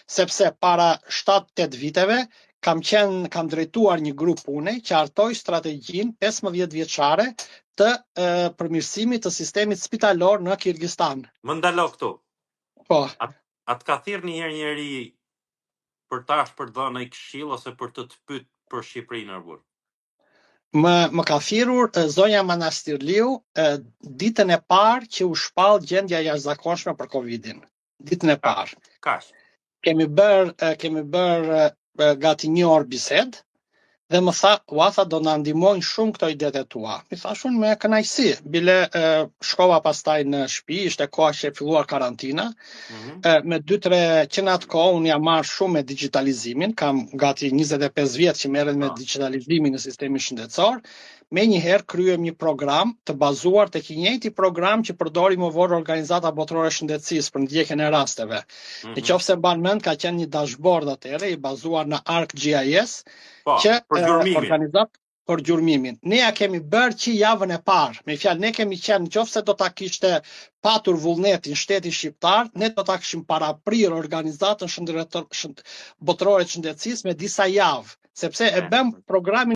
sepse para 7-8 viteve kam drejtuar një grup pune që hartoi strategjinë 15 vjeçare të përmirësimit të sistemit spitalor në Kirgjistan. Më ndalo këtu. Po. Atë ka thirrë njëri për tash për dhënë ai këshill ose për të pyet për Shqipërinë Arbur? Më ka thirrur zonja Manastirliu ditën e parë që u shpall gjendja jashtëzakonshme për Covidin. Ditën e parë. Kaq. Kemi bër gati një orë bisedë dhe më tha do na ndihmojnë shumë këto idetë tua. Mi thashun me kënaqësi, bile shkova pastaj në shtëpi, ishte koha që e filluar karantina. Me 2-3 që në atë kohë unë jam marrë shumë me digitalizimin, kam gati 25 vjet që merren me digitalizimin në sistemin shëndetësor. Me njëherë kryem një program të bazuar tek i njëjti program që përdori më vonë Organizata Botërore e Shëndetësisë për ndjekjen e rasteve. Nëse mban mend ka qenë një dashboard atëherë i bazuar në ArcGIS që organizat për gjurmimin. Ne ja kemi bërë që javën e parë. Me fjalë ne kemi qenë nëse do ta kishte patur vullnetin shteti shqiptar, ne do ta kishim paraprirë Organizatën Botërore të Shëndetësisë me disa javë, sepse e bëm programin